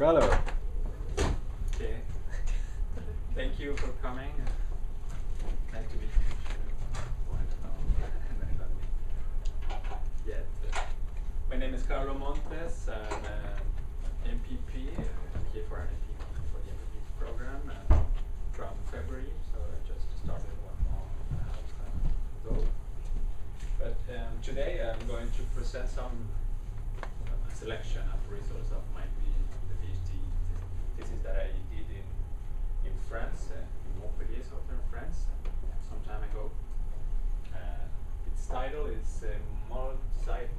Carlo. Okay. Thank you for coming. Nice to meet you. I don't know anybody yet. My name is Carlo Montes. I'm an MPP. I'm here for an MPP for the MPP program from February. So I just started 1.5 months ago. But today I'm going to present some selection of results of my PhD thesis that I did in France, in Montpellier, southern France, some time ago. Its title is multi-site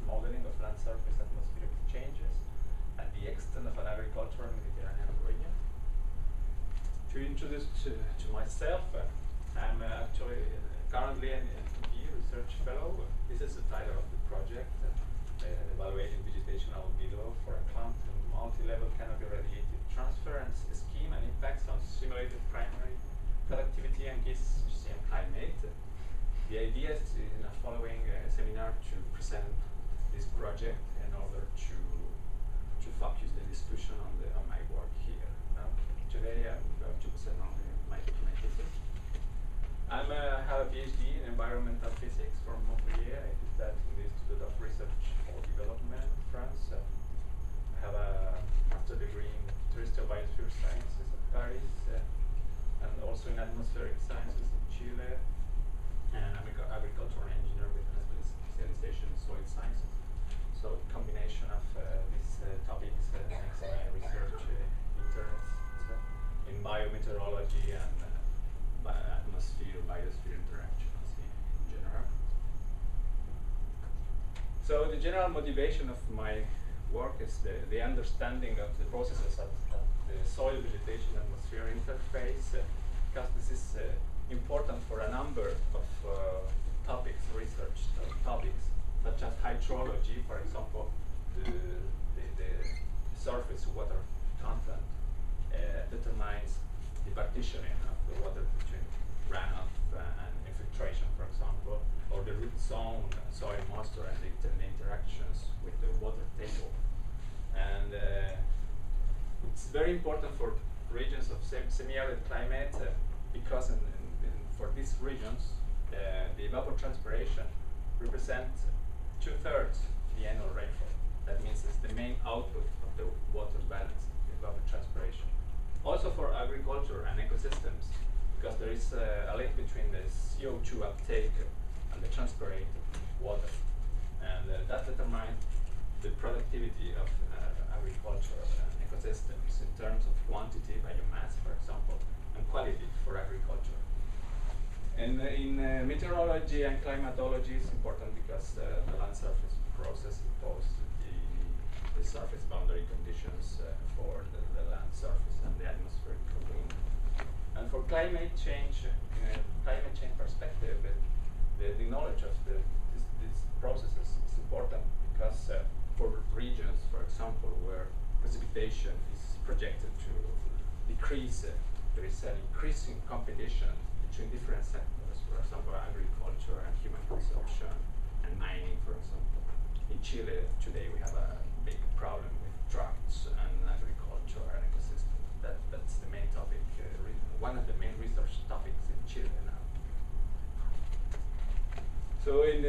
modeling of land surface atmospheric changes at the extent of an agricultural Mediterranean region. To introduce to myself, I'm actually currently an MPP research fellow. This is the title of the project. Evaluating vegetational below for a clump and multi-level canopy radiative transfer and scheme and impacts on simulated primary productivity and GISS and climate. The idea is in a following seminar to present this project in order to focus the discussion on my work here. Today I'm going to present only my thesis. I have a PhD in environmental physics from Montpellier. I did that in the Institute of Research for Development in France. I have a master's degree in terrestrial biosphere sciences at Paris, and also in atmospheric sciences in Chile. And I'm an agricultural engineer with a specialization in soil sciences. So the combination of these topics makes my research interests in biometeorology and atmosphere-biosphere interactions in general. So the general motivation of my work is the understanding of the processes of the soil-vegetation-atmosphere interface, because this is important for a number of topics, research topics, such as hydrology, for example, the surface water content determines the partitioning of the water between runoff and infiltration, for example, or the root zone, soil moisture, and the interactions with the water table. And it's very important for regions of semi-arid climate because for these regions, the evapotranspiration represents 2/3 the annual rainfall. That means it's the main output of the water balance, the evapotranspiration. Also for agriculture and ecosystems, because there is a link between the CO2 uptake and the transpirate water. And that determines the productivity of agriculture and ecosystems in terms of quantity, biomass, for example, and quality for agriculture. And in meteorology and climatology, it's important because the land surface process imposes the surface boundary conditions for the land surface and the atmospheric component. And for climate change, in a climate change perspective, the knowledge of these processes is important because for regions, for example, where precipitation is projected to decrease, there is an increasing competition between different sectors, for example, agriculture and human consumption and mining, for example. In Chile today we have a big problem with droughts and agriculture and ecosystems. That's the main topic, one of the main research topics in Chile now. So in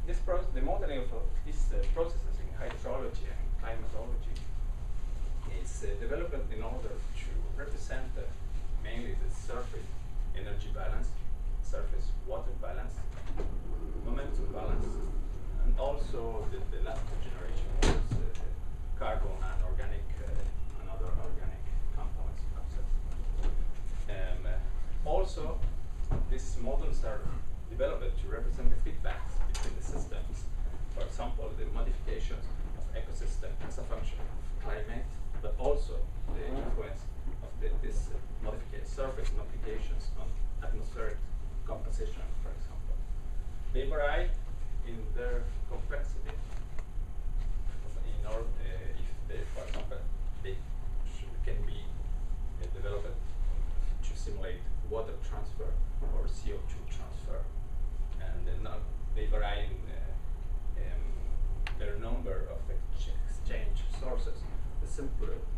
this process, the modeling of these processes in hydrology and climatology is developed in order to represent mainly the surface energy balance, surface water balance, momentum balance, and also the last generation models, carbon and organic and other organic compounds. Also, these models are developed to represent the feedbacks between the systems. For example, the modifications of ecosystem as a function of climate, but also the influence of this surface modifications on atmospheric composition, for example. They vary in their complexity. For example, they can be developed to simulate water transfer or CO2 transfer, and they vary in their number of exchange sources. The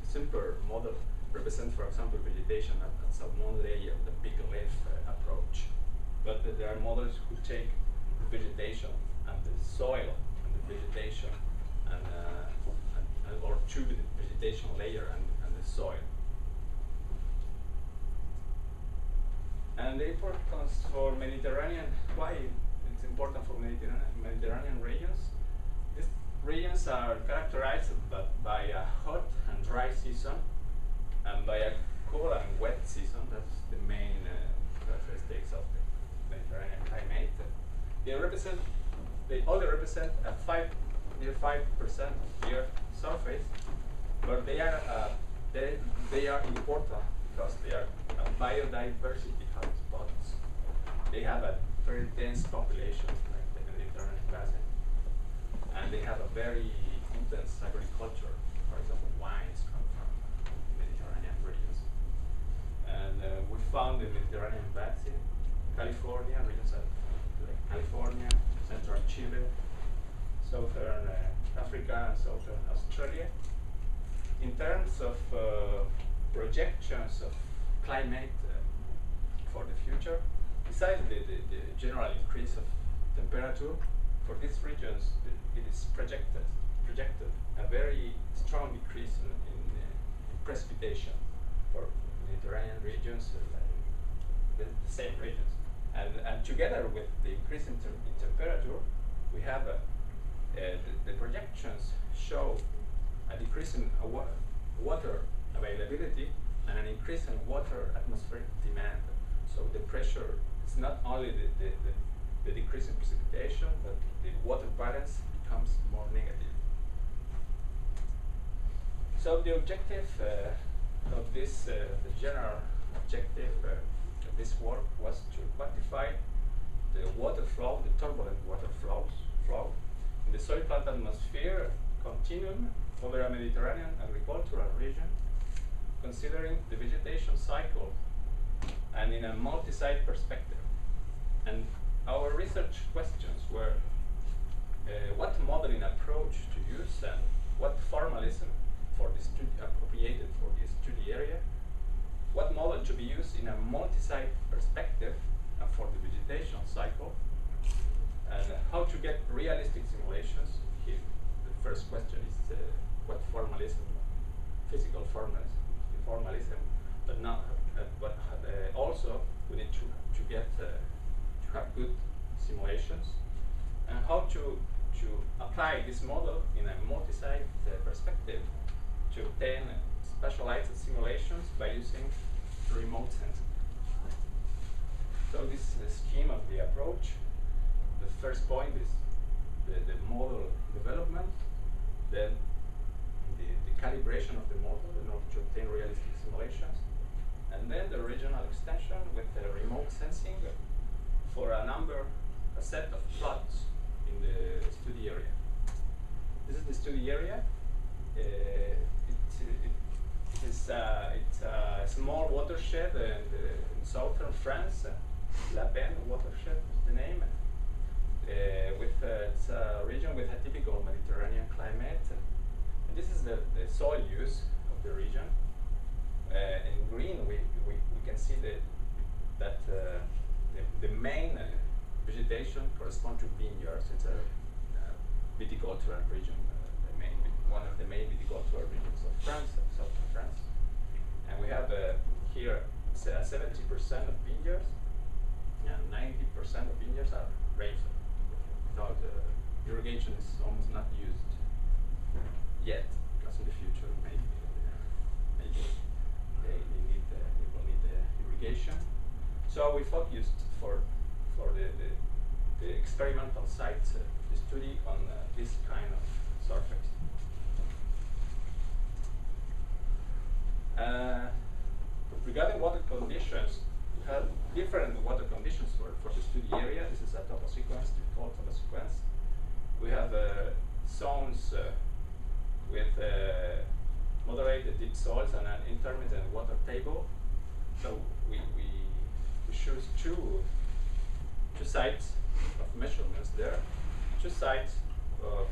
simpler model represents, for example, vegetation as a one layer, the big leaf approach. But there are models who take the vegetation and the soil and the vegetation or two the vegetation layer and the soil. And the importance for Mediterranean, why it's important for Mediterranean regions? These regions are characterized by a hot and dry season and by a cool and wet season. That's the main characteristics of the Mediterranean climate. They only represent a near 5% of the Earth's surface, but they are important because they are biodiversity hotspots. They have a very dense population, like the Mediterranean basin, and they have a very intense agriculture. For example, wines come from Mediterranean regions. And we found the Mediterranean basin, California, regions like California, central Chile, southern Africa, and southern Australia. In terms of projections of climate for the future, besides the general increase of temperature, for these regions it is projected a very strong decrease in precipitation for Mediterranean regions, the same regions. And together with the increase in temperature, we have the projections show a decrease in water availability and an increase in water atmospheric demand. So the pressure is not only the decrease in precipitation, but the water balance becomes more negative. So the objective of this, the general objective of this work was to quantify the water flow, the turbulent water flow in the soil plant atmosphere continuum over a Mediterranean agricultural region, considering the vegetation cycle and in a multi-site perspective. And our research questions were what modeling approach to use and what formalism for the appropriated for the study area, what model to be used in a multi-site perspective and for the vegetation cycle, and how to get realistic simulations. Here, the first question is what formalism, physical formalism, but not, but also we need to get to have good simulations, and how to apply this model in a multi-site perspective to obtain specialized simulations by using remote sensing. So this is the scheme of the approach. The first point is the model development, then the calibration of the model in order to obtain realistic simulations, and then the regional extension with the remote sensing for a set of plots in the study area. This is the study area. It's a small watershed in southern France. La Pen watershed is the name. It's a region with a typical Mediterranean climate. And this is the soil use of the region. In green, we can see that the main vegetation corresponds to vineyards. It's a viticultural region, one of the main viticultural regions of France, southern France. And we have here 70% of vineyards, and 90% of vineyards are rainfall. Without irrigation is almost not used yet, because in the future maybe they will need irrigation. So we focused for the experimental sites the study on this kind of surface. Regarding water conditions, we have different water conditions for the study area. This is a topo sequence, typical topo sequence. We have zones with moderated deep soils and an intermittent water table. So we choose two sites of measurements there, two sites of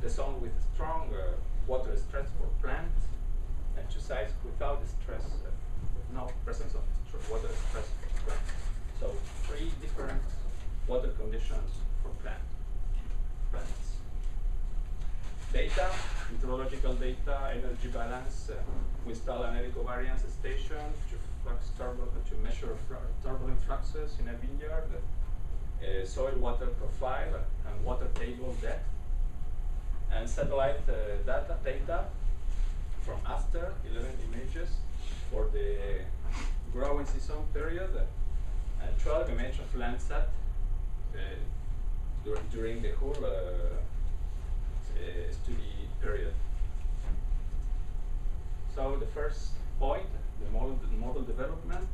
the zone with strong water stress for plants, and two sides without stress, with no presence of water stress for plants. So three different water conditions for plants. Data, hydrological data, energy balance. We install an ecovariance station to measure turbulent fluxes in a vineyard, soil water profile, and water table depth, and satellite data from ASTER, 11 images for the growing season period, and 12 images of Landsat during the whole study period. So the first point, the model development.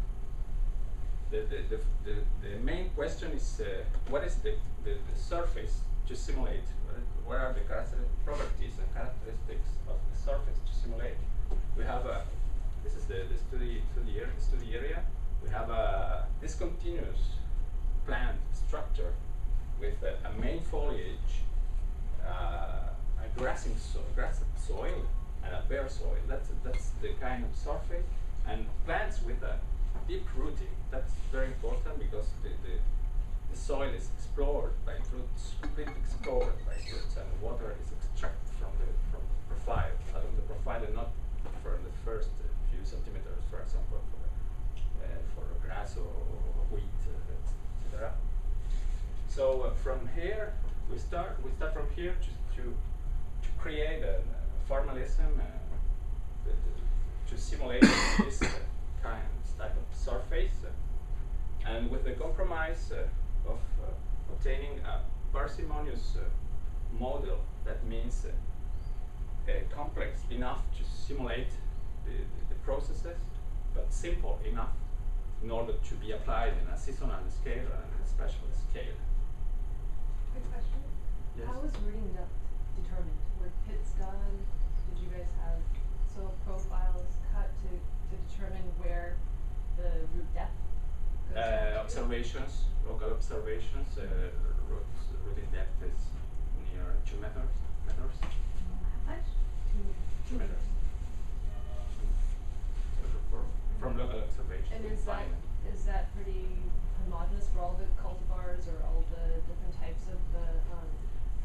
The main question is what is the surface to simulate? What are the properties and characteristics of the surface to simulate? We have this is the study area. We have a discontinuous plant structure with a main foliage, a grass soil, and a bare soil. That's the kind of surface, and plants with a deep rooting. That's very important because the soil is explored by roots, completely explored by roots, and water is extracted from the profile, along the profile, and not from the first few centimeters, for example, for grass or wheat, etc. So from here we start from here to create a formalism to simulate this type of surface, and with the compromise of obtaining a parsimonious model. That means complex enough to simulate the processes, but simple enough in order to be applied in a seasonal scale and a spatial scale. Quick question. Yes? How was rooting depth determined? Were pits done? Did you guys have soil profiles cut to determine where the root depth goes down to? Observations, local observations. Rooting depth is near 2 meters. How much? 2 meters. From local observation. And is that pretty homogeneous for all the cultivars or all the different types of the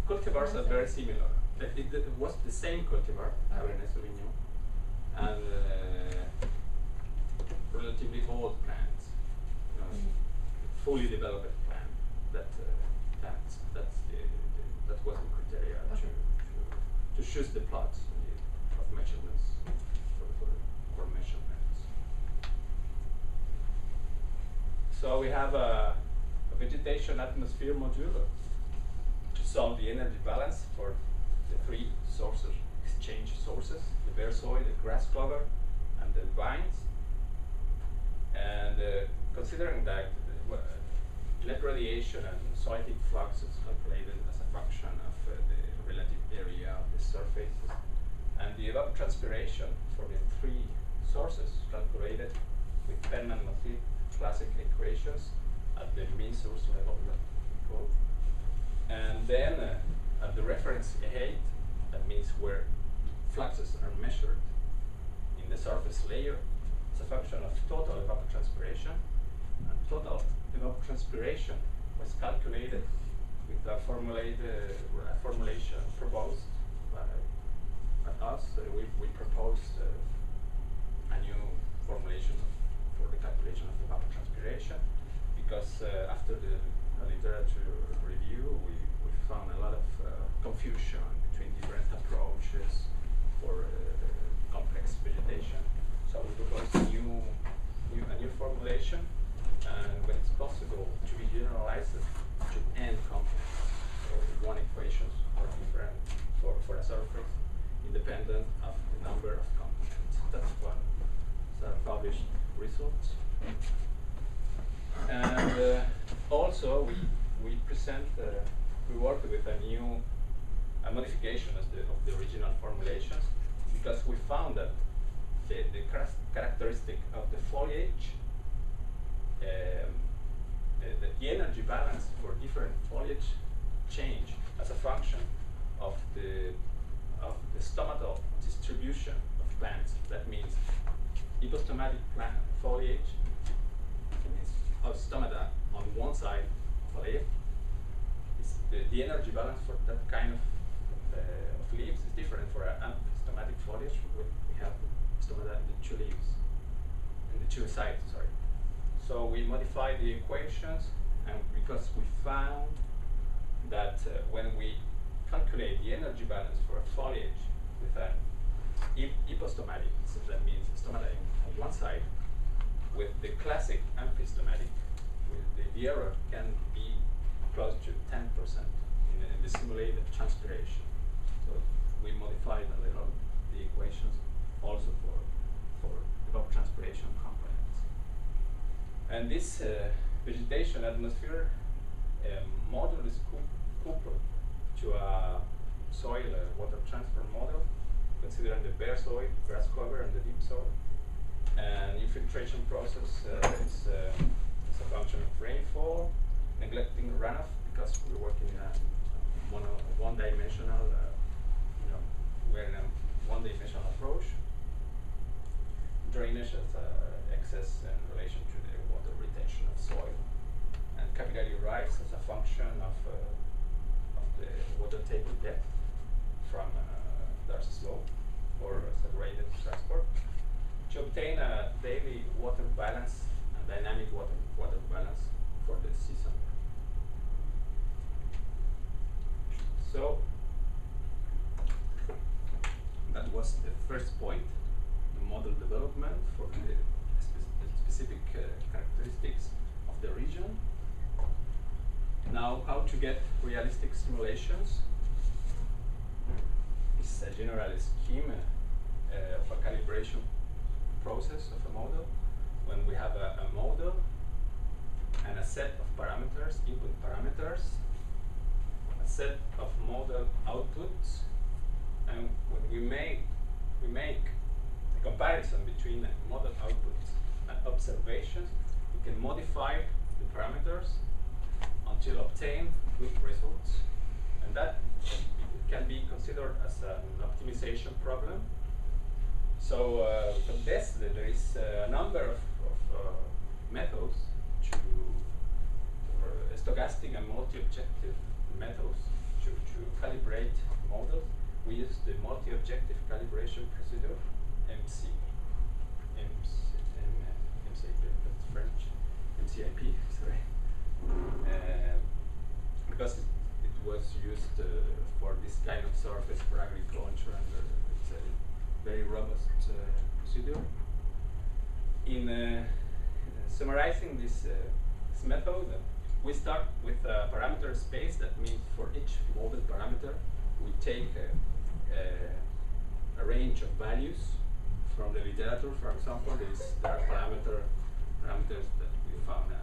cultivars are very similar. It was the same cultivar, Cabernet Sauvignon, and relatively old plants, fully developed plant. That was the criteria to choose the plots of measurements for measurements. So we have a vegetation atmosphere module to solve the energy balance for the three sources, exchange sources: the bare soil, the grass cover, and the vines. And considering that net radiation and soitic flux is calculated as a function of the relative area of the surfaces, and the evapotranspiration for the three sources calculated with Penman-Mathieu classic equations at the mean source level. And then at the reference height, that means where fluxes are measured in the surface layer, it's a function of total evapotranspiration. And total evapotranspiration was calculated with a formulation proposed by us. We proposed a new formulation for the calculation of evapotranspiration, because after the literature review, we found a lot of confusion between different approaches for complex vegetation. So we proposed a new formulation, and when it's possible to be generalized to n components, or one equations for different for a surface independent of the number of components. That's one published results. And also we present we worked with a modification of the original formulations, because we found that the characteristic of the foliage, the energy balance for different foliage change as a function of the stomatal That means epistomatic plant foliage. It means stomata on one side of a leaf. The energy balance for that kind of leaves is different for an epistomatic foliage. We have stomata in the two leaves, in the two sides, sorry. So we modified the equations, and because we found that when we calculate the energy balance for a foliage with an epistomatic, so that means stomata on one side, with the classic amphistomatic, the error can be close to 10% in the simulated transpiration. So we modified a little the equations also for evapotranspiration components. And this vegetation atmosphere model is coupled to a soil water transfer model, considering the bare soil, grass cover, and the deep soil. And infiltration process is a function of rainfall, neglecting runoff because we're working in a one-dimensional, we're in a one-dimensional approach. Drainage as excess in relation to the water retention of soil, and capillary rise as a function of the water table depth from there's a slope or saturated transport to obtain a daily water balance and dynamic water balance for the season. So that was the first point, the model development for the specific characteristics of the region. Now, how to get realistic simulations is a general scheme of a calibration process of a model. When we have a model and a set of parameters, input parameters, a set of model outputs, and when we make a comparison between model outputs and observations, we can modify the parameters until obtain good results, and that can be considered as an optimization problem. So for this, there is a number of methods stochastic and multi-objective methods to calibrate models. We use the multi-objective calibration procedure, MCIP, that's French, MCIP, sorry, because it was used for this kind of surface for agriculture, and it's a very robust procedure. In summarizing this method, we start with a parameter space. That means for each model parameter, we take a range of values from the literature. For example, there are parameters that we found a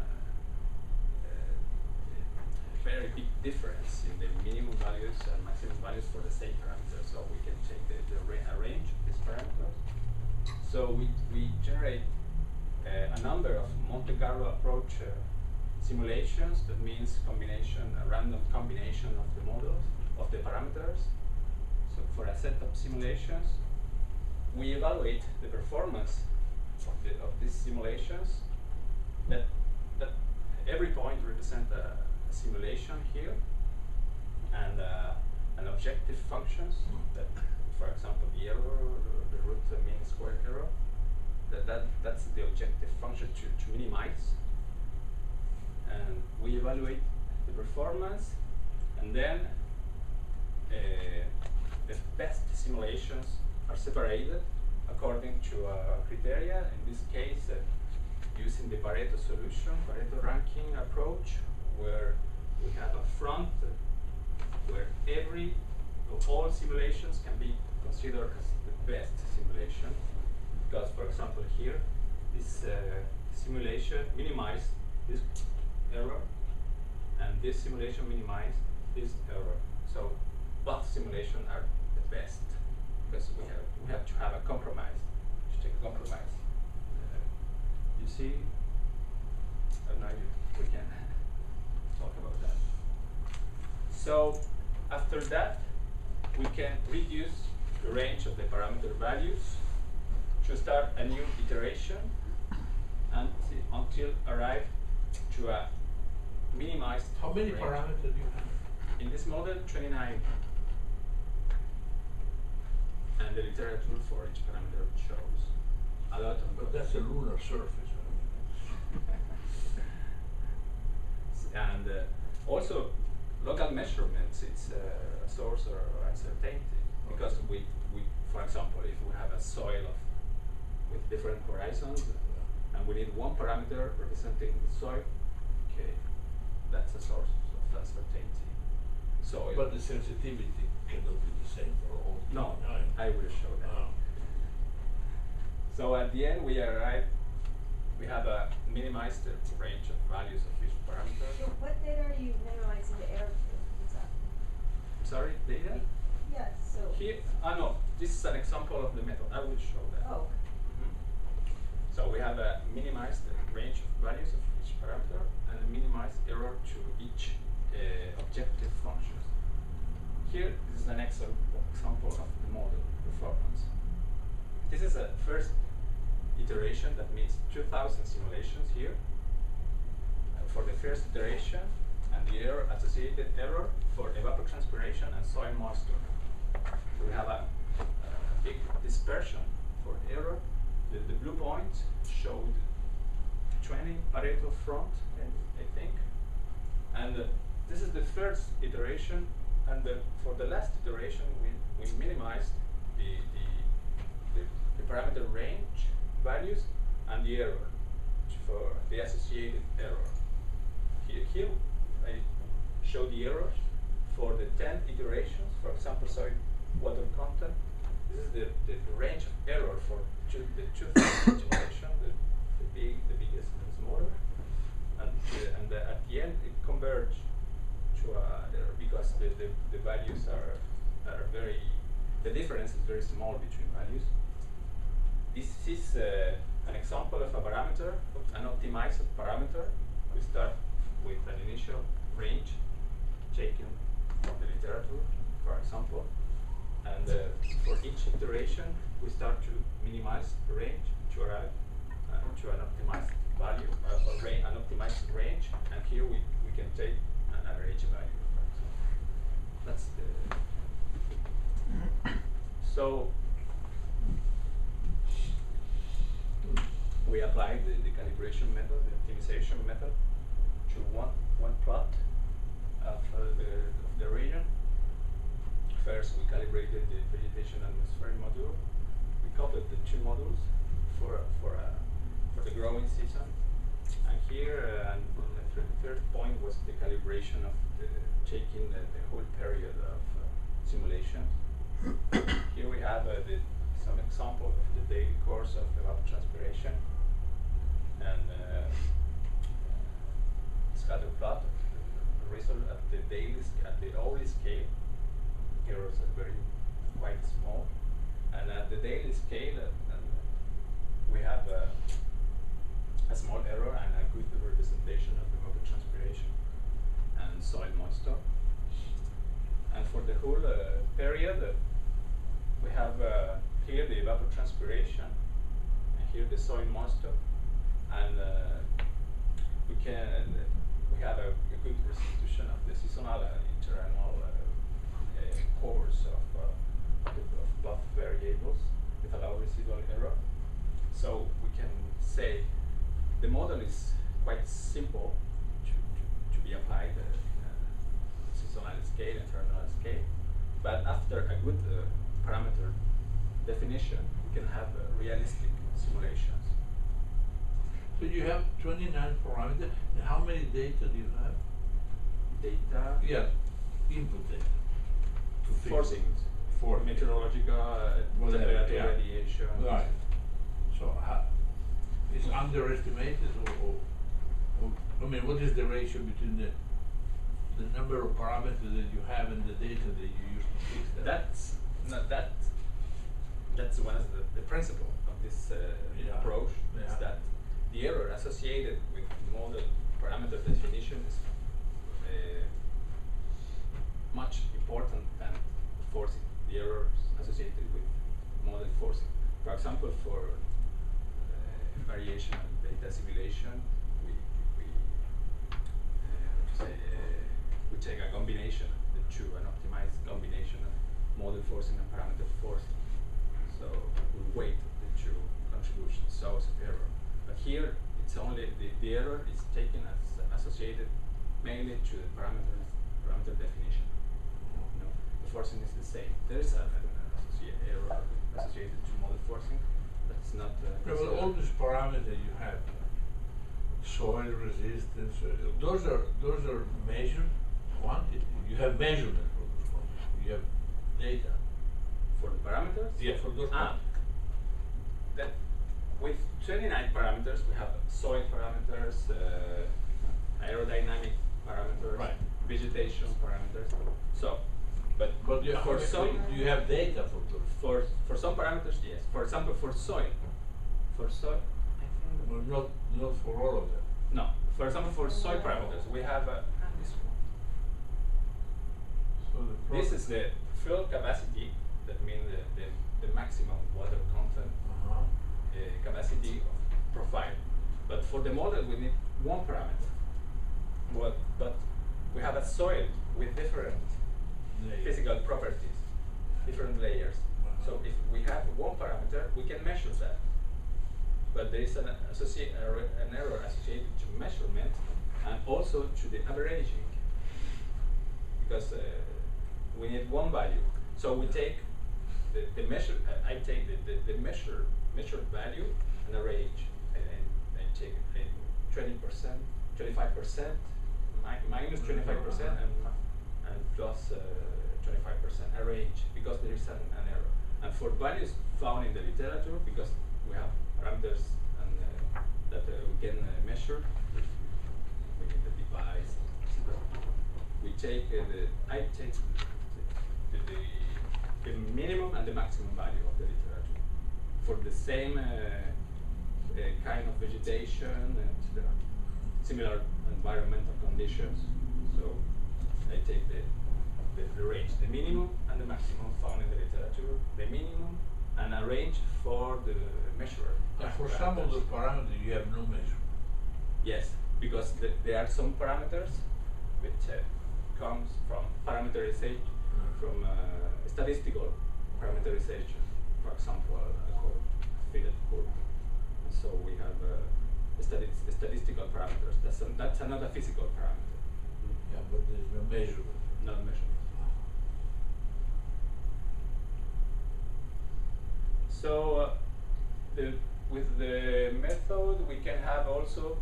very big difference in the minimum values and maximum values for the same parameter. So we can take a range of these parameters. So we generate a number of Monte Carlo approach simulations. That means a random combination of the models, of the parameters. So for a set of simulations, we evaluate the performance of these simulations. That every point represents a simulation here, and an objective functions. That, for example, the error, the root mean square error. That's the objective function to minimize. And we evaluate the performance, and then the best simulations are separated according to a criteria. In this case, using the Pareto solution, Pareto ranking approach, where we have a front where all simulations can be considered as the best simulation. Because, for example, here, this simulation minimizes this error, and this simulation minimizes this error. So both simulations are the best, because we have to have a compromise, to take a compromise. You see, I don't know if we can talk about that. So after that, we can reduce the range of the parameter values to start a new iteration until arrive to a minimized How many range. parameters do you have? In this model, 29. And the literature for each parameter shows a lot of But that's a lunar surface. And also local measurements, it's a source of uncertainty, because we, for example, if we have a soil with different horizons, and we need one parameter representing the soil, okay, that's a source of uncertainty. Soil. But the sensitivity cannot be the same for all. No, 29. I will show that. So at the end we arrive, we have a minimized range of values of each parameter. So what data are you minimizing the error to? What's that? Sorry, data? Yes, so. Here, no, this is an example of the method. I will show that. Oh. So we have a minimized range of values of each parameter and a minimized error to each objective function. Here, this is an example of the model performance. This is a first iteration that means 2,000 simulations here for the first iteration, and the error associated error for evapotranspiration and soil moisture. So we have a big dispersion for error. The blue point showed 20 Pareto front, I think. And this is the first iteration, and for the last iteration we minimized the parameter range values and the error for the associated error. Here I show the errors for the 10 iterations, for example, soil water content. This is the range of error for the 2,000 iteration, the biggest and smaller, and at the end it converges to error, because the values are very, the difference is very small between values. This is an example of a parameter, an optimized parameter. We start with an initial range taken from the literature, for example, and for each iteration we start to minimize the range to arrive to an optimized value, an optimized range, and here we can take an average value, for example. That's the so we applied the calibration method, the optimization method, to one plot of the region. First, we calibrated the vegetation atmosphere module. We coupled the two modules for the growing season. And here, the third point was the calibration of taking the whole period of simulation. Here we have some example of the daily course of evapotranspiration and scatter plot of the result at the hourly scale. Errors are quite small, and at the daily scale we have a small error and a good representation of the evapotranspiration and soil moisture. And for the whole period, we have here the evapotranspiration and here the soil moisture, and we have a good restitution of the seasonal and interannual course of both variables with a low residual error. So we can say the model is quite simple to be applied seasonal scale, internal scale, but after a good parameter definition, we can have realistic simulations. So you have 29 parameters, and how many data do you have? Data? Yes, input data. Forcing for meteorological, temperature, radiation. Right. So is underestimated, or I mean, what is the ratio between the number of parameters that you have and the data that you use to fix that? That's one of the principle of this approach, is that the error associated with model parameter definition is much important than forcing, the errors associated with model forcing. for example, for variation and data simulation, we take a combination of the two, an optimized combination of model forcing and parameter forcing. So we weight the two contributions, source of error. But here, it's only the error is taken as associated mainly to the parameter definition. No, the forcing is the same. There is an error associated to model forcing, but it's not. Yeah, well, all these parameters you have, soil resistance, those are measured quantity. You have measurement for those quantities. You have data. For the parameters? Yeah, for those quantities. That with 29 parameters, we have soil parameters, aerodynamic parameters, right, vegetation parameters. So, but you for some, you have data for those. For some parameters, yes. For example, for soil, I think. Well, not for all of them. No. For example, for soil parameters, we have this one. So This is the fill capacity. That means the maximum water content capacity of profile. But for the model, we need one parameter. But we have a soil with different physical properties, different layers. So if we have one parameter, we can measure that. But there is an error associated to measurement and also to the averaging, because we need one value. So we take the measure. I take the measured value and average. I take 20%, 25%, minus 25%, and plus 25% average, because there is an error. And for values found in the literature, because we have parameters and that we can measure, we need the device. We take I take the minimum and the maximum value of the literature for the same kind of vegetation and similar environmental conditions. So I take the range, the minimum and the maximum found in the literature, the minimum and a range for the measurer. And for some of the parameters, you have no measure. Yes, because there are some parameters which comes from parameterization, from statistical parameterization. For example, called fitted curve. And so we have statistical parameters. That's another physical parameter. Yeah, but there's no measurement. Not measurement. So with the method, we can have also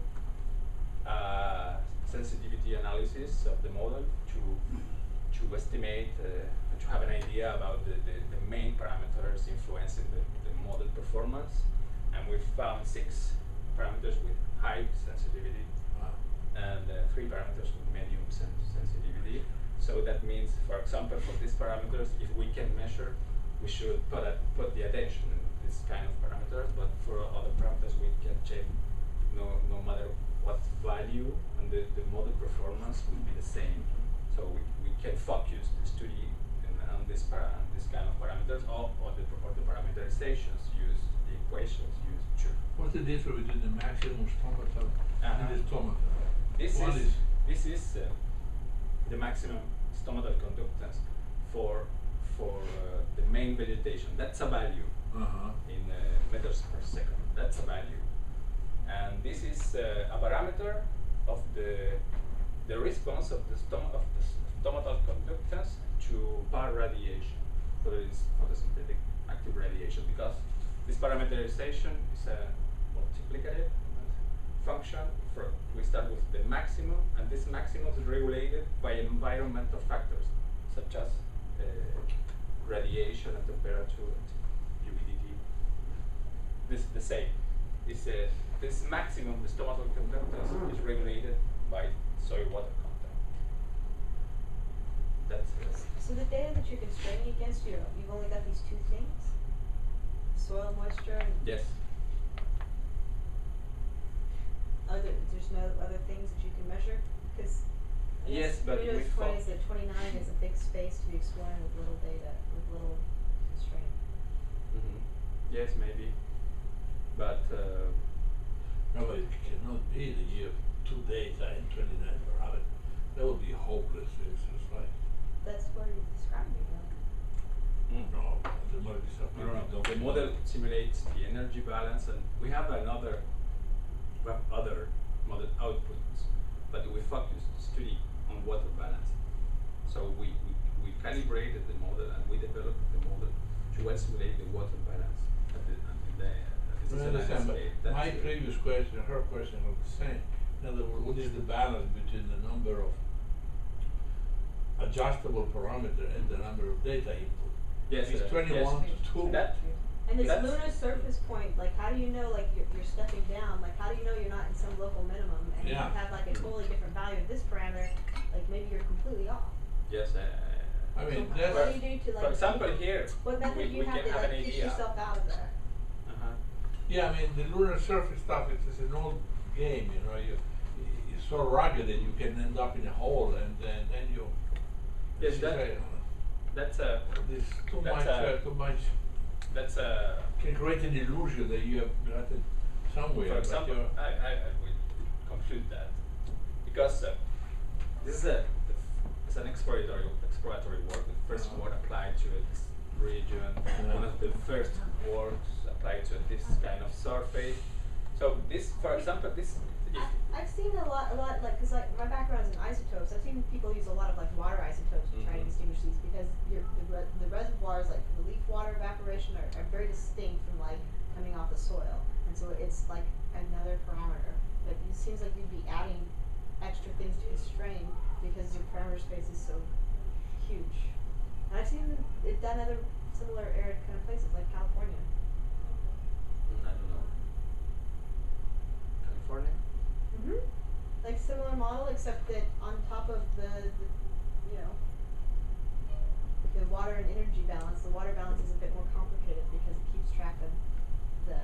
sensitivity analysis of the model to estimate, to have an idea about the main parameters influencing the model performance. And we found 6 parameters with high sensitivity and 3 parameters with medium sensitivity. So that means, for example, for these parameters, if we can measure, we should put the attention in this kind of parameters. But for other parameters, we can check no matter what value, and the model performance will be the same. So we can focus the study on this kind of parameters, or the parameterizations, use the equations, use two. What's the difference between the maximum stomatal and the stomatal? This is the maximum stomatal conductance for the main vegetation. That's a value in meters per second. That's a value, and this is a parameter of the response of the stomatal conductance to bar radiation, for this photosynthetic active radiation, because this parameterization is a multiplicative function. We start with the maximum, and this maximum is regulated by environmental factors such as radiation and temperature and humidity. The same. This maximum, the stomatal conductance, is regulated by soil water content. That's So the data that you're constraining against, you've only got these 2 things? Soil moisture and yes. there's no other things that you can measure? Because Yes, but we Windows 20 is that 29 is a big space to be exploring with little data, with little constraint. Yes, maybe. But No, but it cannot be that you have 2 data and 29 parameters. That would be a hopeless exercise. That's what you're describing, right? No, there might be something. no, we don't the know. model simulates the energy balance, and we have other model outputs, but we focus the study on water balance. So we calibrated the model and we developed the model to well simulate the water balance at the I understand, but That's my it. previous question and her question are the same. In other words, what is the balance between the number of adjustable parameter and the number of data input? Yes, It's 21 yes. to 2. That- And this That's- lunar surface point, like how do you know like you're stepping down? Like how do you know you're not in some local minimum and Yeah. you have like a totally different value of this parameter, like maybe you're completely off. Yes, I mean, So that's, what do you do to like for example, here what method we, do you we have can to have like an push idea. yourself out of there? Uh-huh. yeah, I mean, the lunar surface stuff, it's an old game, you know, it's so rugged that you can end up in a hole and then you, Yes, as you that- say, That's there's too that's much, that's can create an illusion that you have gotten somewhere. for but example, you're- I will conclude that because this is it's an exploratory work. The first work applied to this region, one of the first works applied to this kind of surface. So this, for example, this. I've seen a lot, like, cause like my background is in isotopes. I've seen people use a lot of like water isotopes to try to Mhm. distinguish these because the reservoirs, like the leaf water evaporation, are very distinct from like coming off the soil, and so it's like another parameter. But it seems like you'd be adding extra things to constrain because your parameter space is so huge. And I've seen it done other similar arid kind of places like California. I don't know. California. Mm-hmm. Like similar model, except that on top of the you know, the water and energy balance, the water balance is a bit more complicated because it keeps track of the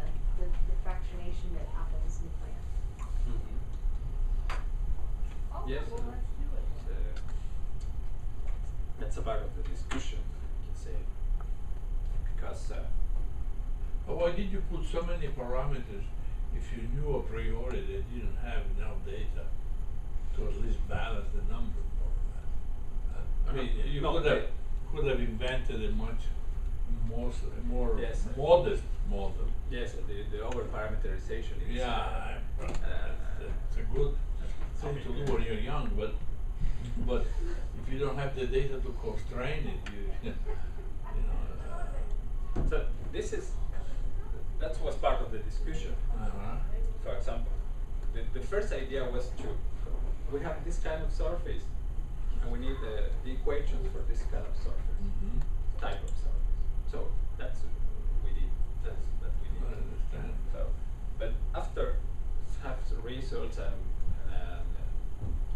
fractionation that happens in the plant. Mm-hmm. Oh, Yes. well, let's do it. That's a part of the discussion, I can say, because But why did you put so many parameters if you knew a priori that you didn't have enough data to at least balance the number more or less? I mean, you No, could have invented a much more Yes. modest model. yes, the over parameterization is Yeah, it's a good thing to do when you're young, but if you don't have the data to constrain it, you know. so that was part of the discussion. Uh-huh. For example, the first idea was we have this kind of surface, and we need the equations for this kind of surface, Mhm. type of surface. So that's we did. That's that we I did. understand. So, but after have the results and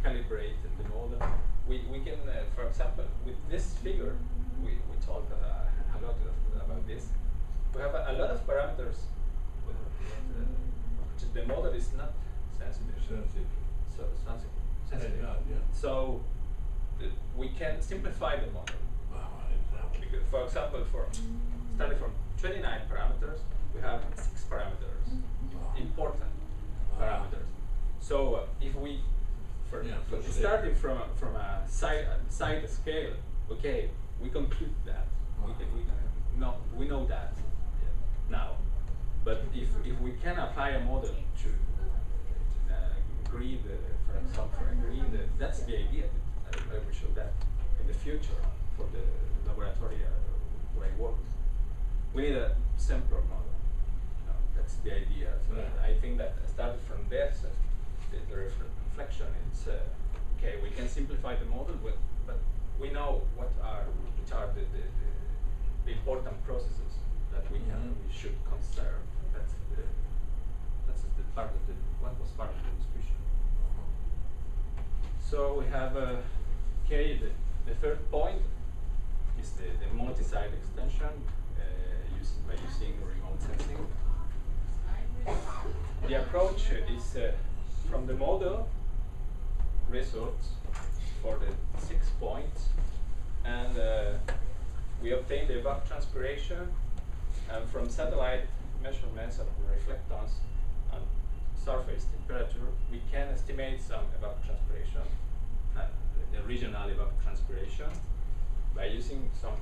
calibrate the model, we can, for example, with this figure, we talked a lot about this. We have a lot of parameters, which the model is not sensitive. Sensitive. So it's not sensitive. Yeah. So we can simplify the model. Exactly. Because, for example, starting from 29 parameters, we have 6 parameters, important parameters. So if we, starting from a side scale, okay, we conclude that. We know that now. But if we can apply a model to grid, for example, for a grid, that's the idea. I will show that in the future for the laboratory where I work. We need a simpler model. That's the idea. So I think that started from there. So the reflection is okay. We can simplify the model, but we know which are the important processes that we should conserve. That's the part of what was part of the discussion. So we have the third point is the multi-site extension by using remote sensing. The approach is from the model results for the 6 points, and we obtain the evapotranspiration And from satellite measurements of reflectance and surface temperature, we can estimate some evapotranspiration, the regional evapotranspiration, by using some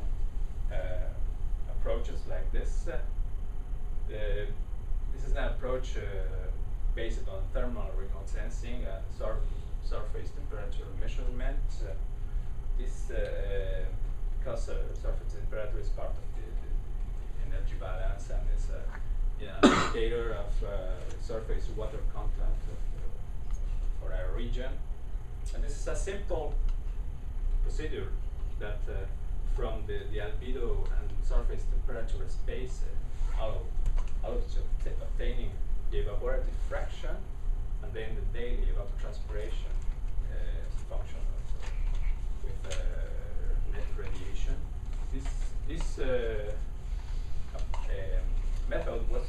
approaches like this. This is an approach based on thermal remote sensing and surface temperature measurement. Because surface temperature is part of the energy balance and is an indicator of surface water content for our region. And this is a simple procedure that from the albedo and surface temperature space allows obtaining the evaporative fraction and then the daily evapotranspiration as a function of with net radiation. This method was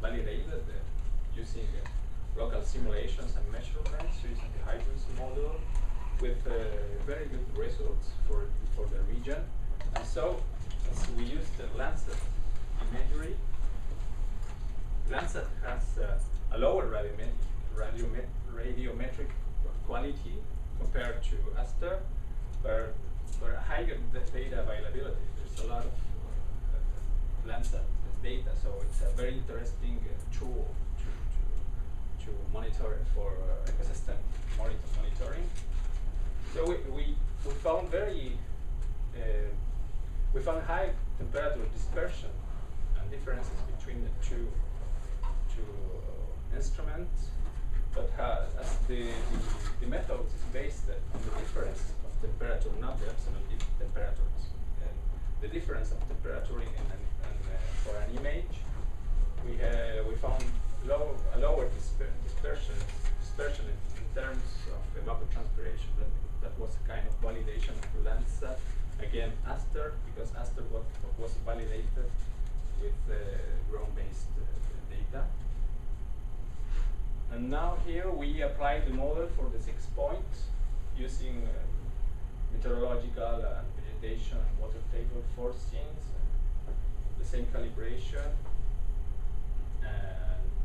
validated using local simulations and measurements using the hydrogen model with very good results for the region. And so, as we used the Landsat imagery, Landsat has a lower radiometric quality compared to ASTER, but for a higher data availability. There's a lot of Landsat data, so it's a very interesting tool to monitor for ecosystem monitoring. So we found we found high temperature dispersion and differences between the two instruments, but as the method is based on the difference of temperature, not the absolute temperatures. The difference of temperature for an image, we found a lower dispersion in terms of evapotranspiration. That was a kind of validation of Landsat. Again, ASTER, because ASTER was validated with ground-based data. And now here we apply the model for the 6 points using meteorological and vegetation and water table foreseeing, the same calibration,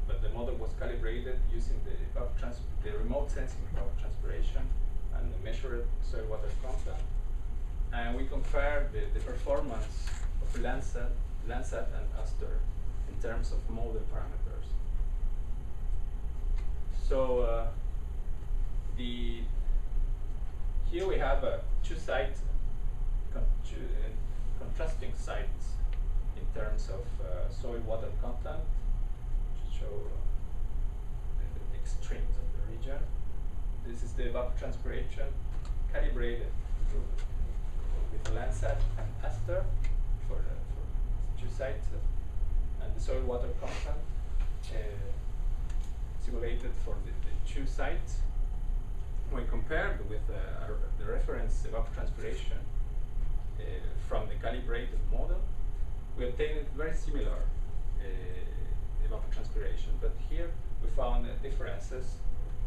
but the model was calibrated using the remote sensing evapotranspiration and the measured soil water content. And we compared the performance of Landsat and ASTER in terms of model parameters. So here we have two sites, contrasting sites in terms of soil water content to show the extremes of the region. This is the evapotranspiration calibrated with Landsat and ASTER for two sites, and the soil water content simulated for the two sites. When compared with the reference evapotranspiration from the calibrated model, we obtained very similar evapotranspiration, but here we found differences,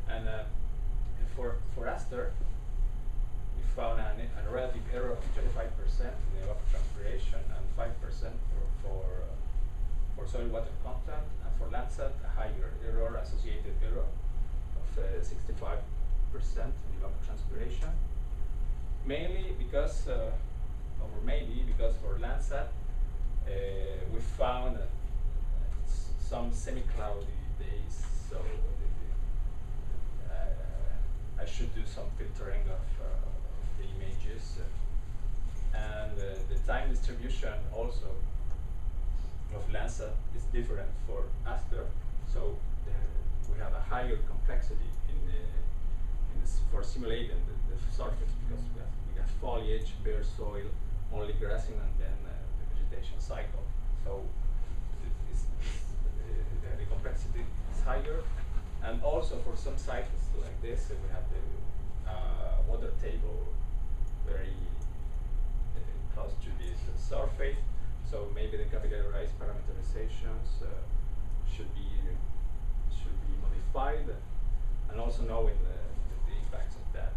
and for ASTER we found a relative error of 25% in evapotranspiration and 5% for soil water content, and for Landsat a higher error, associated error of 65% in evapotranspiration, mainly because, or maybe because for Landsat we found some semi-cloudy days, so I should do some filtering of the images, and the time distribution also of Landsat is different for ASTER, so we have a higher complexity for simulating the surface, because we have foliage, bare soil, only grassing, and then the vegetation cycle. So the complexity is higher, and also for some cycles like this, we have the water table very close to this surface. So maybe the capitalized parameterizations should be modified, and also knowing the impacts of that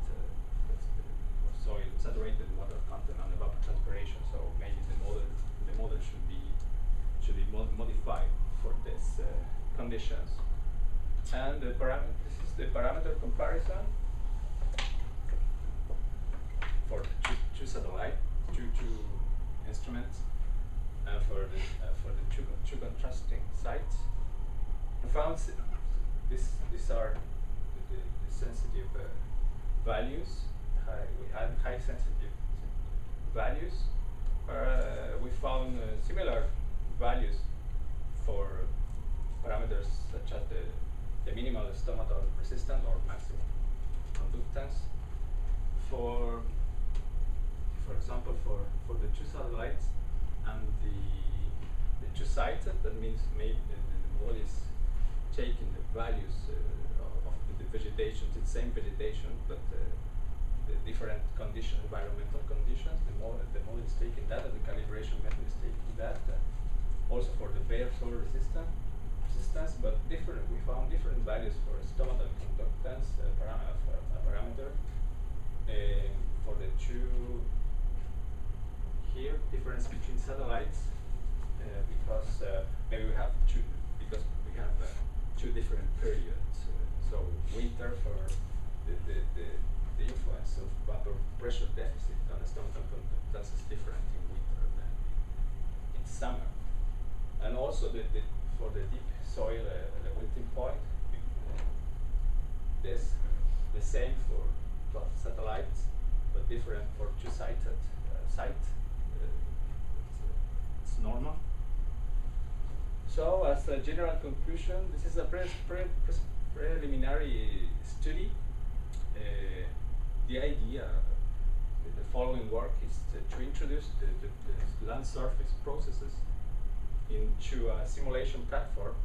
soil saturated water content on evapotranspiration. So maybe the model conditions. And this is the parameter comparison for two satellites, two instruments, and for the two contrasting sites. We found these are the sensitive values. We had high sensitive values. We found similar values for parameters such as the minimal stomatal resistance or maximum conductance. For example, for the two satellites and the two sites, that means maybe the model is taking the values of the vegetation, the same vegetation, but the different environmental conditions. The model is taking that, and the calibration method is taking that. Also for the bare soil resistance, but different. We found different values for stomatal conductance parameter. For the two here, difference between satellites, because maybe we have two different periods. So winter for the influence of vapor pressure deficit on the stomatal conductance is different in winter than in summer. And also for the deep soil, the wilting point, this the same for both satellites, but different for two-sited site. It's normal. So as a general conclusion, this is a preliminary study. The idea, the following work is to introduce the land surface processes into a simulation platform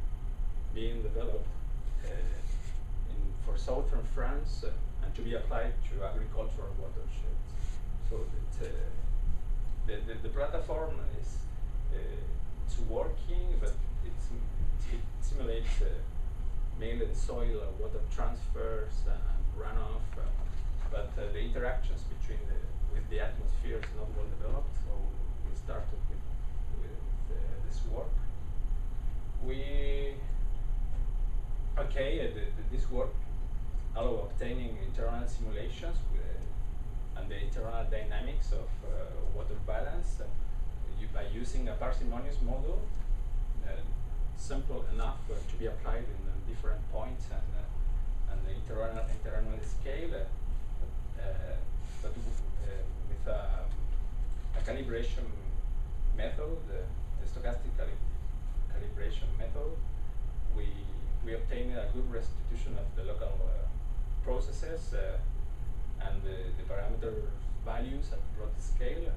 being developed for southern France and to be applied to agricultural watersheds. So the platform is it's working, but it simulates mainly the soil water transfers and runoff, but the interactions with the atmosphere is not well developed. So we started with this work. This work allow obtaining internal simulations and the internal dynamics of water balance by using a parsimonious model, simple enough to be applied in different points and the internal scale, but with a calibration method, the stochastic calibration method, we obtain a good restitution of the local processes and the parameter values at broad scale,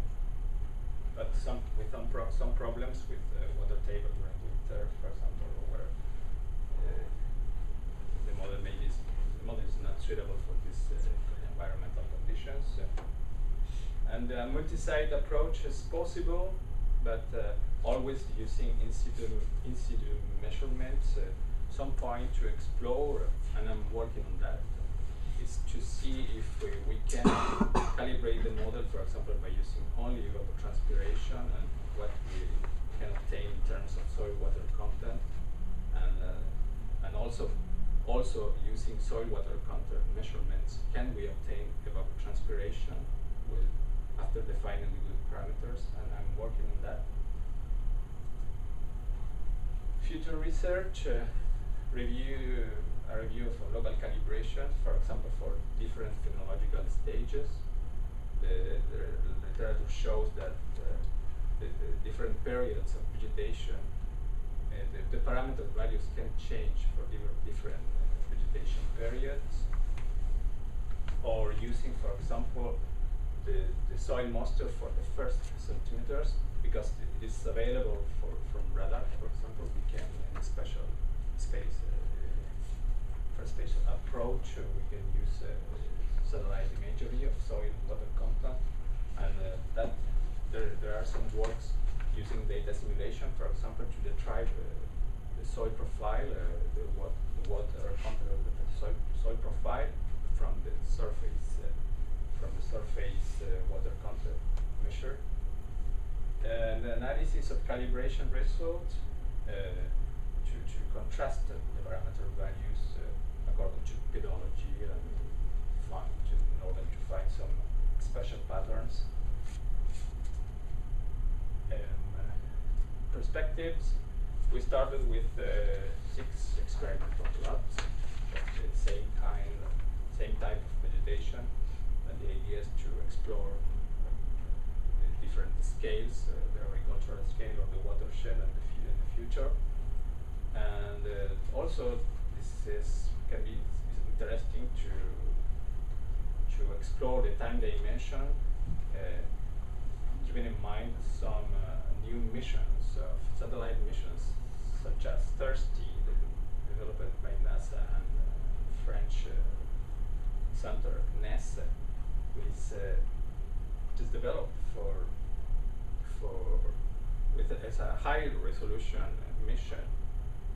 but with some problems with water table during winter, for example, where the model is not suitable for these environmental conditions. And a multi-site approach is possible, but always using in situ measurements. Some point to explore, and I'm working on that, is to see if we can calibrate the model, for example, by using only evapotranspiration and what we can obtain in terms of soil water content, and also using soil water content measurements. Can we obtain evapotranspiration after defining the good parameters? And I'm working on that. Future research. A review of local calibration, for example, for different phenological stages. The literature shows that the different periods of vegetation, the parameter values can change for different vegetation periods. Or using, for example, the soil moisture for the first centimeters, because it is available from radar, for example, we can in a special space. For a spatial approach, we can use satellite imagery of soil water content, and that there are some works using data simulation, for example, to describe the soil profile, the water content of the soil profile from the surface water content measured. And the analysis of calibration results contrast the parameter values according to pedology and in order to find some special patterns. Perspectives. We started with 6 experimental plots, same type of vegetation, and the idea is to explore the different scales, the agricultural scale or the watershed and in the future. And also this can be interesting to explore the time dimension, keeping in mind some new missions of satellite missions such as Thirsty, developed by NASA and French center NES, which is developed as a high resolution mission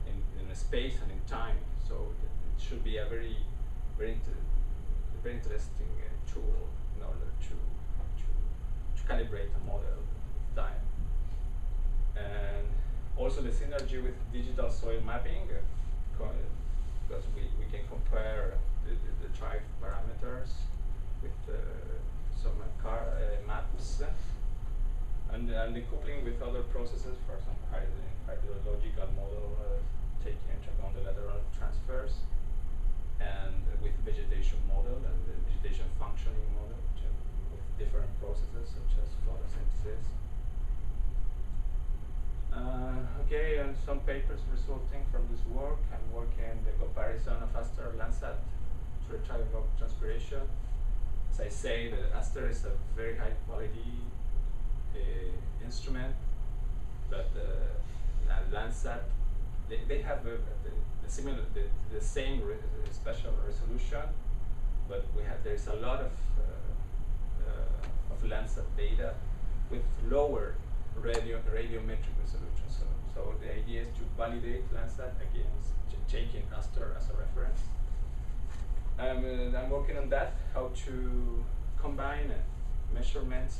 in space and in time. So it should be a very interesting tool in order to calibrate a model of time. And also the synergy with digital soil mapping, because we can compare the drive parameters with some maps, and the coupling with other processes, for example, hydrological model taking into account the lateral transfers, and with vegetation model and the vegetation functioning model with different processes such as photosynthesis. Okay, and some papers resulting from this work. I'm working the comparison of ASTER Landsat to a Transpiration. As I say, the ASTER is a very high quality instrument, but Landsat, they have the same special resolution, but there's a lot of Landsat data with lower radiometric resolution. So the idea is to validate Landsat against taking ASTER as a reference. I'm working on that, how to combine measurements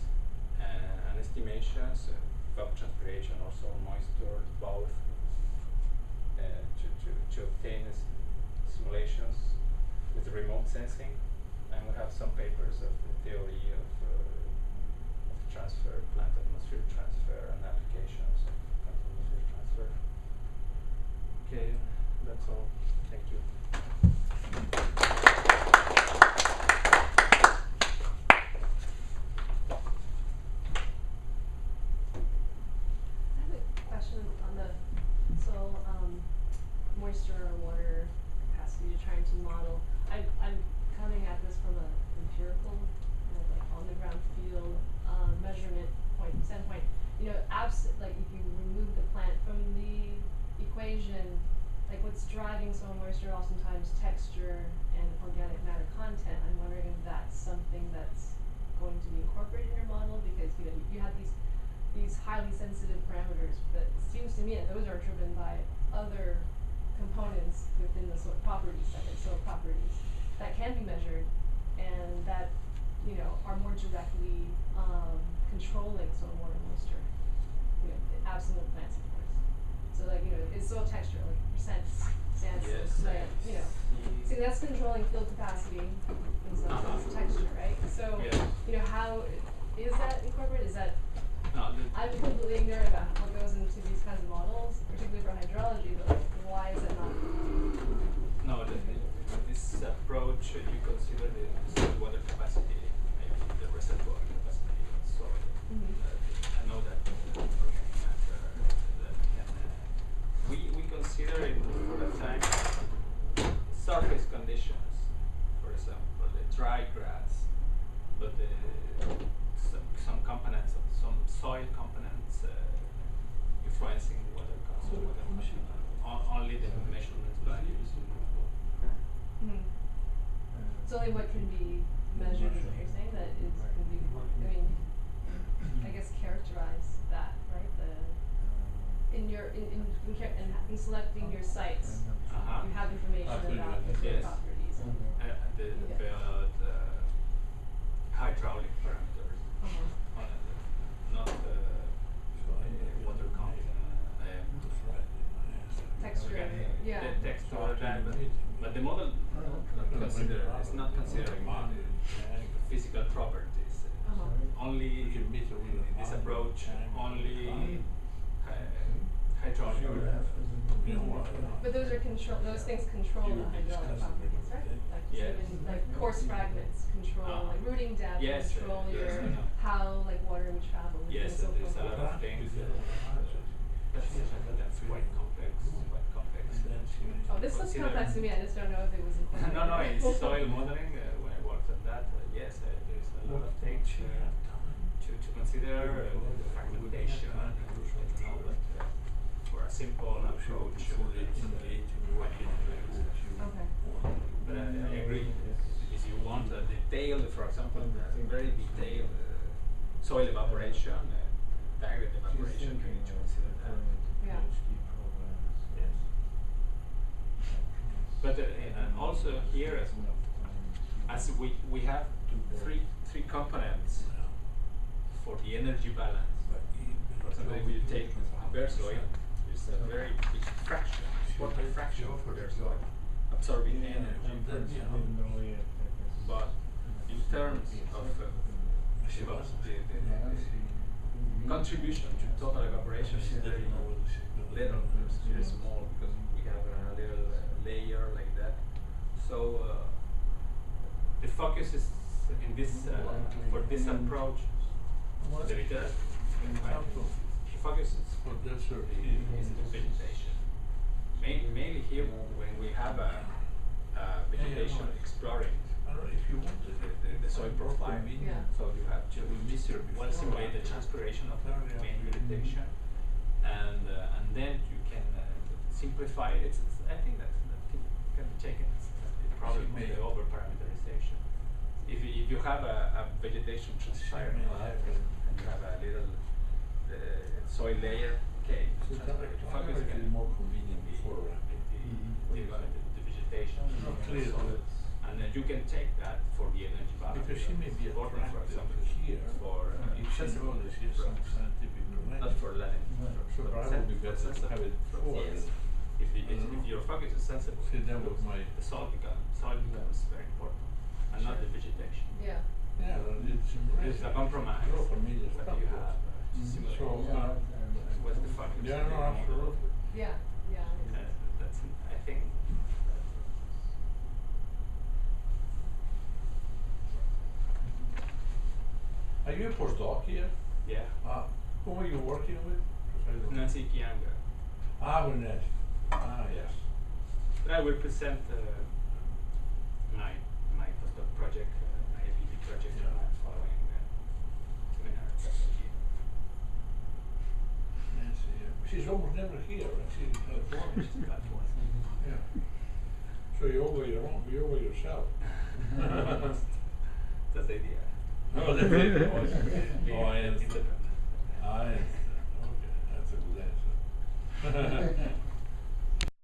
and estimations, evapotranspiration, also moisture, both, to obtain simulations with remote sensing. And we have some papers of the theory of transfer, plant atmosphere transfer, and applications of plant atmosphere transfer. Okay, that's all. Thank you. I have a question on the soil moisture or water capacity you're trying to model. I'm coming at this from an empirical, like on the ground field measurement standpoint. Like if you remove the plant from the equation, like what's driving soil moisture, oftentimes texture and organic matter content. I'm wondering if that's something that's going to be incorporated in your model, because you have these highly sensitive parameters, but it seems to me that those are driven by other components within the soil properties, soil properties that can be measured and that are more directly controlling soil water moisture, absent of plants, of course. So it's soil texture, like percent stance, Yes, see, that's controlling field capacity and stuff. It's texture, right? So how is that incorporated? Is that I'm completely ignorant about what goes into these kinds of models, particularly for hydrology, but why is it not? No, this approach, you consider the soil water capacity, maybe the reservoir capacity of soil. I know that organic matter that can, we consider it for the time surface conditions, for example, the dry grass, but some components of some soil components influencing water consumption, only the measurement values. It's only what can be measured, is what you're saying, that is can be, I guess characterize that, right? In selecting your sites, you have information about the Yes. properties. About hydraulic parameters, not water content, Texture. the model is not considering physical properties. Only You can measure with in a this hand, approach, time, only time. hydraulical. You know, But those are those things control the hydraulic properties, right? Like Yes. even like coarse fragments control like rooting depth, Yes, control yes, your I know. how like water would travel and Yes, so there's forth. a lot of things. That's quite complex. Oh, this looks complex to me. I just don't know if it was included. No, in soil modeling, when I worked on that, yes, there's a lot of things to consider, fragmentation, I don't know, but for a simple approach, it's quite complex. Okay. But I agree, if you want a detailed, for example, a very detailed soil evaporation, direct evaporation, you need to consider that. Yeah. But also here, as we have three components for the energy balance. For example, if you take bare soil, it's a very big fraction, important fraction of bare soil, absorbing energy. But in terms of the contribution to total evaporation is very little, it's very small, because we have a little layer like that. So the focus is in this for this approach. The return. The focus is For desert is the vegetation. Mainly here when we have a vegetation exploring I don't know if you want to. the soil profile. Yeah. So you have to well simulate the transpiration of the main vegetation, and then you can simplify it. I think that can be taken as the problem of the over parameterization. If you have a vegetation transpiring a lot and you have a little soil layer, okay, So focus it's can more convenient for the vegetation, not the clear, soil. but- And then you can take that for the energy balance. because she may be important, for attractive example, here. for If she knows that she has some scientific connection. not for learning. So probably would be better to have it forward. Yes. If your focus is sensible, See, that was my. the soil becomes very important, and not the vegetation. Yeah. Yeah, well, it's It's a compromise You're familiar that stuff. you have to simulate. So, What's the focus? yeah, no, absolutely. Yeah. Yeah. That's I think. Are you a postdoc here? Yeah. Who are you working with? 'Cause I don't- Nancy Kianga. With Nancy. Yes. But I will present my postdoc project, my APP project, Yeah. following seminar. Nancy, yeah. She's almost never here, right? She's in California. Yeah. So you're over your own, you're over yourself. That's the idea. Oh, that's it. Being Oh, I understand. independent. I understand. Okay, that's a good answer.